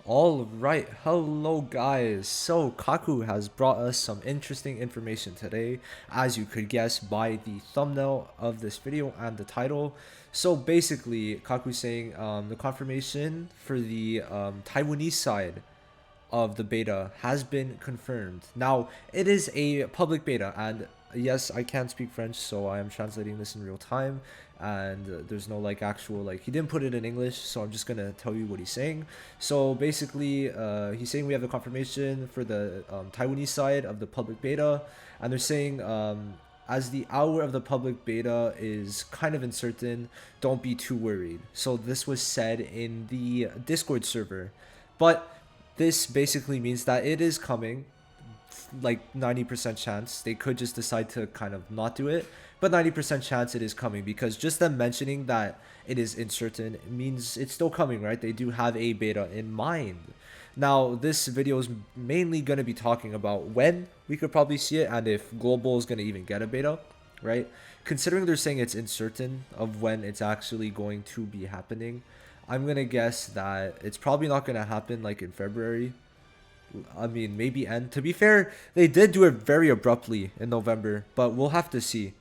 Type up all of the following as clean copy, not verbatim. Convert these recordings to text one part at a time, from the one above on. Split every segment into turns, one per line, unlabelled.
Alright, hello guys. So Kaku has brought us some interesting information today, as you could guess by the thumbnail of this video and the title. So basically, Kaku's saying the confirmation for the Taiwanese side of the beta has been confirmed. Now, it is a public beta, and yes, I can speak French, so I am translating this in real time, and there's no like actual like he didn't put it in English, so I'm just gonna tell you what he's saying. So basically, he's saying we have the confirmation for the Taiwanese side of the public beta, and they're saying as the hour of the public beta is kind of uncertain, don't be too worried. So this was said in the Discord server, but this basically means that it is coming, like 90% chance. They could just decide to kind of not do it, but 90% chance it is coming, because just them mentioning that it is uncertain means it's still coming, right? They do have a beta in mind. Now, this video is mainly going to be talking about when we could probably see it and if Global is going to even get a beta, right? Considering they're saying it's uncertain of when it's actually going to be happening, I'm going to guess that it's probably not going to happen like in February. I mean, maybe end. To be fair, they did do it very abruptly in November, but we'll have to see.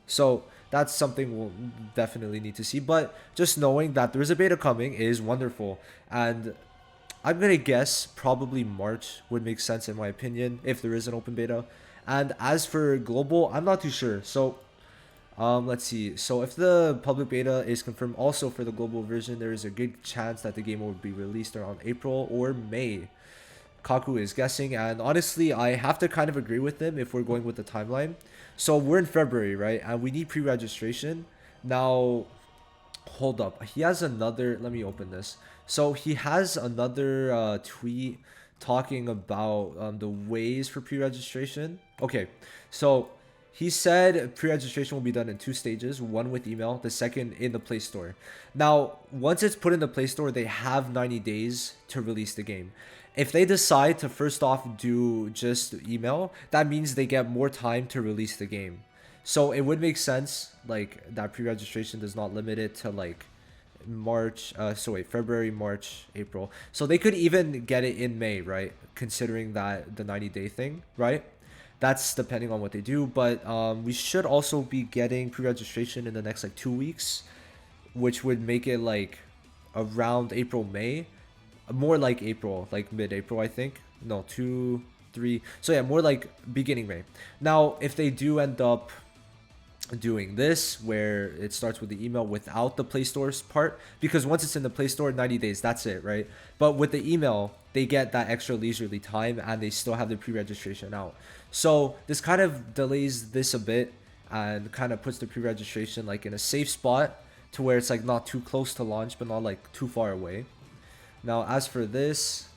So that's something we'll definitely need to see. But just knowing that there's a beta coming is wonderful. And I'm going to guess probably March would make sense in my opinion if there is an open beta. And as for global, I'm not too sure. So let's see. So if the public beta is confirmed also for the global version, there is a good chance that the game will be released around April or May. Kaku is guessing, and honestly, I have to kind of agree with him if we're going with the timeline. So we're in February, right? And we need pre-registration. Now, hold up. He has another, let me open this. So he has another tweet talking about the ways for pre-registration. Okay, so he said pre-registration will be done in 2 stages, one with email, the second in the Play Store. Now, once it's put in the Play Store, they have 90 days to release the game. If they decide to first off do just email, that means they get more time to release the game. So it would make sense like that pre-registration does not limit it to like February, March, April. So they could even get it in May, right? Considering that the 90-day thing, right? That's depending on what they do, but we should also be getting pre-registration in the next like 2 weeks, which would make it like around April, May, more like April, like mid-April, I think. No, 2, 3. So yeah, more like beginning May. Now, if they do end up doing this where it starts with the email without the Play Store's part, because once it's in the Play Store, 90 days, that's it, right? But with the email, they get that extra leisurely time and they still have the pre-registration out. So this kind of delays this a bit and kind of puts the pre-registration like in a safe spot to where it's like not too close to launch but not like too far away. Now, as for this,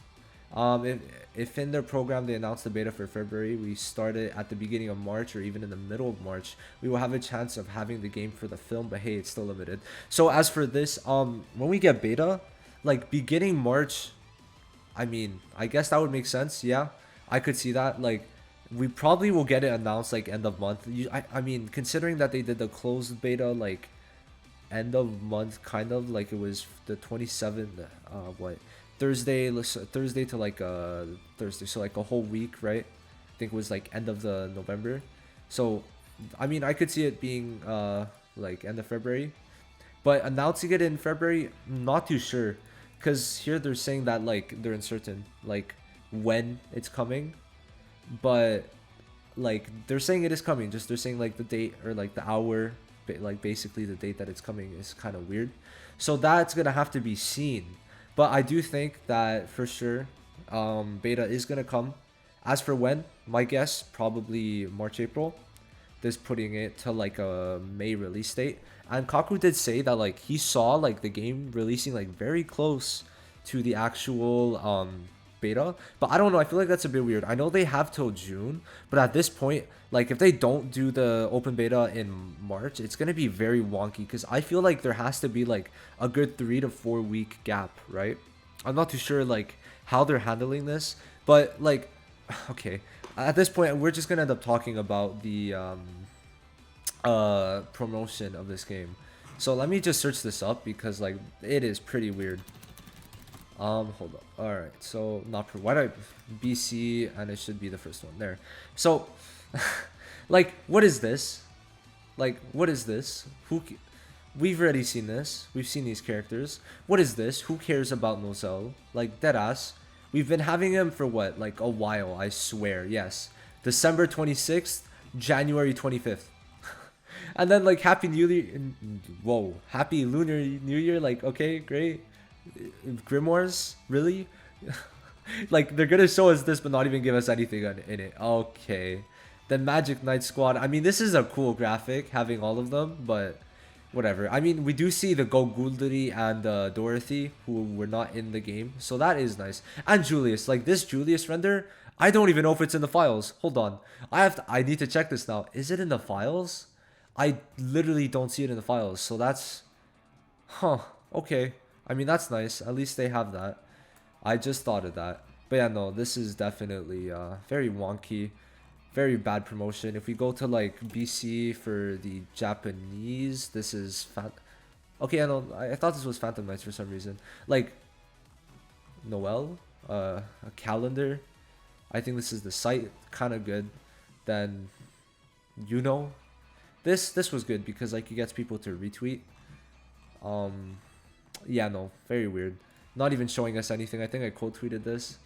if in their program they announce the beta for February, we start it at the beginning of March or even in the middle of March, we will have a chance of having the game for the film, but hey, it's still limited. So as for this, when we get beta, like beginning March, I mean, I guess that would make sense. Yeah, I could see that. Like, we probably will get it announced like end of month. I mean, considering that they did the closed beta like end of month, kind of like it was the 27th, what, Thursday to like Thursday, so like a whole week, right? I think it was like end of the November. So I mean, I could see it being like end of February, but announcing it in February, I'm not too sure, because here they're saying that like they're uncertain like when it's coming, but like they're saying it is coming, just they're saying like the date or like the hour, like basically the date that it's coming is kind of weird. So that's gonna have to be seen, but I do think that for sure beta is gonna come. As for when, my guess probably March, April. This putting it to like a May release date. And Kaku did say that like he saw like the game releasing like very close to the actual beta, but I don't know, I feel like that's a bit weird. I know they have till June, but at this point, like if they don't do the open beta in March, it's gonna be very wonky, because I feel like there has to be like a good 3 to 4 week gap, right? I'm not too sure like how they're handling this, but like okay, at this point we're just gonna end up talking about the promotion of this game. So let me just search this up, because like it is pretty weird. Hold up. All right. So not per. Why did I BC and it should be the first one there. So, like, what is this? Like, what is this? We've already seen this. We've seen these characters. What is this? Who cares about Nozel? Like, deadass. We've been having him for what? Like, a while, I swear. Yes. December 26th, January 25th. And then, like, Happy New Year. Whoa. Happy Lunar New Year. Like, okay, great. Grimoires? Really? Like, they're gonna show us this, but not even give us anything in it. Okay. The Magic Knight Squad. I mean, this is a cool graphic, having all of them, but whatever. I mean, we do see the Gogulri and Dorothy, who were not in the game, so that is nice. And Julius, like this Julius render, I don't even know if it's in the files. Hold on, I need to check this now. Is it in the files? I literally don't see it in the files, so that's, huh? Okay. I mean, that's nice. At least they have that. I just thought of that. But yeah, no, this is definitely very wonky. Very bad promotion. If we go to like BC for the Japanese, this is okay, I thought this was Phantom Knights for some reason. Like Noel, a calendar. I think this is the site, kind of good. Then this was good because like it gets people to retweet. Yeah, no, very weird. Not even showing us anything. I think I quote tweeted this.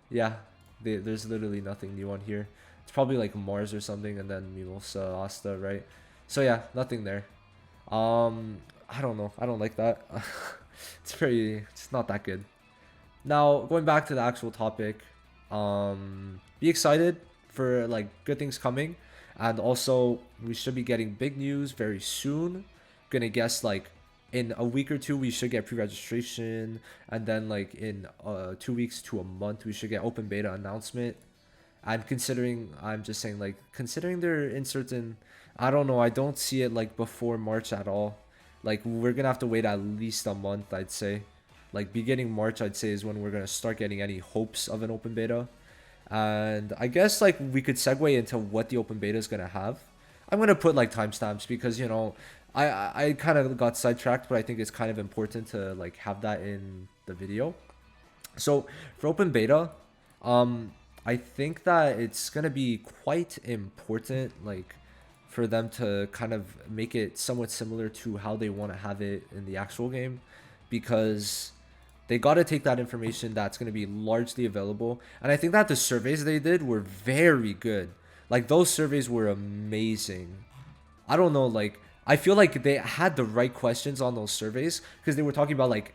Yeah, there's literally nothing new on here. It's probably like Mars or something, and then Mimosa, Asta, right? So yeah, nothing there. I don't know. I don't like that. It's not that good. Now, going back to the actual topic, be excited for like good things coming, and also we should be getting big news very soon. Gonna guess like in a week or two we should get pre-registration, and then like in 2 weeks to a month we should get open beta announcement. And considering, I'm just saying, like, considering they're in certain, I don't know, I don't see it, like, before March at all. Like, we're gonna have to wait at least a month, I'd say. Like, beginning March, I'd say, is when we're gonna start getting any hopes of an open beta. And I guess, like, we could segue into what the open beta is gonna have. I'm gonna put, like, timestamps because, you know, I kind of got sidetracked, but I think it's kind of important to, like, have that in the video. So, for open beta, I think that it's gonna be quite important, like, for them to kind of make it somewhat similar to how they want to have it in the actual game, because they got to take that information that's going to be largely available. And I think that the surveys they did were very good. Like, those surveys were amazing. I don't know, like, I feel like they had the right questions on those surveys because they were talking about like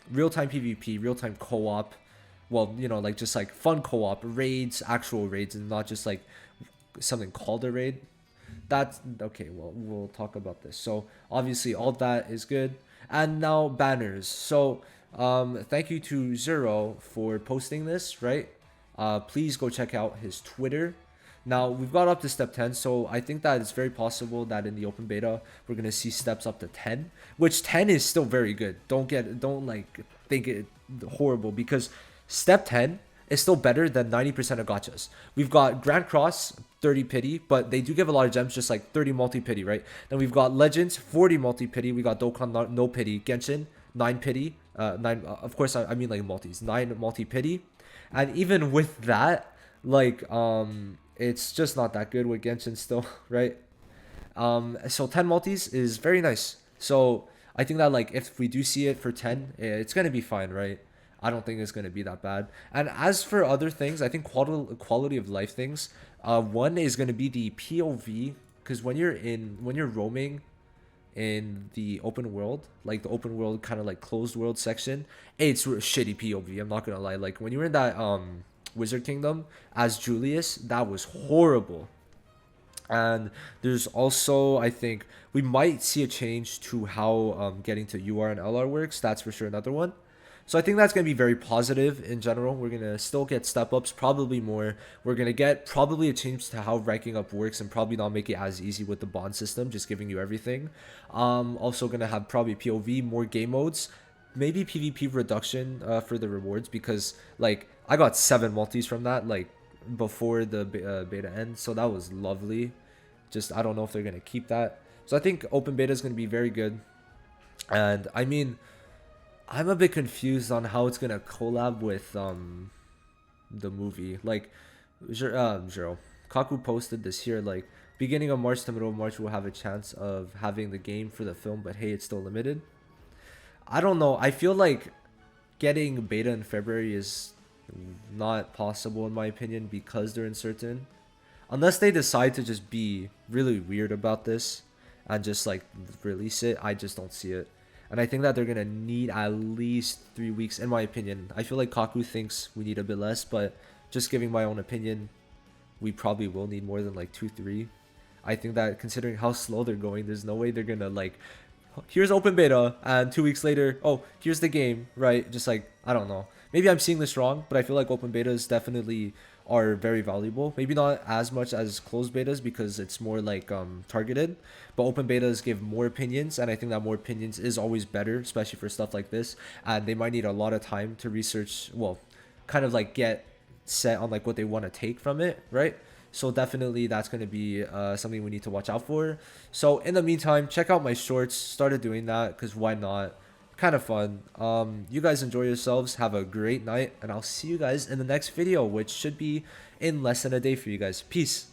real-time PvP, real-time co-op, well, you know, like just like fun co-op raids, actual raids, and not just like something called a raid. That's okay. Well, we'll talk about this. So obviously all that is good. And now banners. So thank you to Zero for posting this, right? Please go check out his Twitter. Now we've got up to step 10, so I think that it's very possible that in the open beta we're gonna see steps up to 10, which 10 is still very good. Don't like think it horrible, because step 10 is still better than 90% of gachas. We've got Grand Cross 30 pity, but they do give a lot of gems, just like 30 multi pity, right? Then we've got Legends 40 multi pity. We got Dokkan no pity, Genshin 9 pity, 9 of course I mean like multis, 9 multi pity. And even with that, like it's just not that good with Genshin still, right? So 10 multis is very nice. So I think that like if we do see it for 10, it's gonna be fine, right? I don't think it's gonna be that bad. And as for other things, I think quality of life things. One is gonna be the POV, because when you're roaming in the open world, like the open world kind of like closed world section, it's shitty POV. I'm not gonna lie. Like when you were in that Wizard Kingdom as Julius, that was horrible. And there's also, I think we might see a change to how getting to UR and LR works. That's for sure another one. So I think that's going to be very positive in general. We're going to still get step ups, probably more. We're going to get probably a change to how ranking up works, and probably not make it as easy with the bond system, just giving you everything. Also going to have probably POV, more game modes, maybe PvP reduction for the rewards, because like I got 7 multis from that like before the beta end, so that was lovely. Just I don't know if they're going to keep that. So I think open beta is going to be very good. And I mean, I'm a bit confused on how it's gonna collab with the movie. Like, Zero. Kaku posted this here, like, beginning of March to middle of March, we'll have a chance of having the game for the film, but hey, it's still limited. I don't know. I feel like getting beta in February is not possible in my opinion because they're uncertain. Unless they decide to just be really weird about this and just like release it, I just don't see it. And I think that they're gonna need at least 3 weeks, in my opinion. I feel like Kaku thinks we need a bit less, but just giving my own opinion, we probably will need more than like 2-3. I think that considering how slow they're going, there's no way they're gonna like, here's open beta, and 2 weeks later, oh, here's the game, right? Just like, I don't know. Maybe I'm seeing this wrong, but I feel like open betas definitely are very valuable. Maybe not as much as closed betas because it's more like targeted, but open betas give more opinions, and I think that more opinions is always better, especially for stuff like this. And they might need a lot of time to research, well, kind of like get set on like what they want to take from it, right? So definitely that's going to be something we need to watch out for. So in the meantime, check out my shorts. Started doing that because why not? Kind of fun. You guys enjoy yourselves. Have a great night, and I'll see you guys in the next video, which should be in less than a day for you guys. Peace.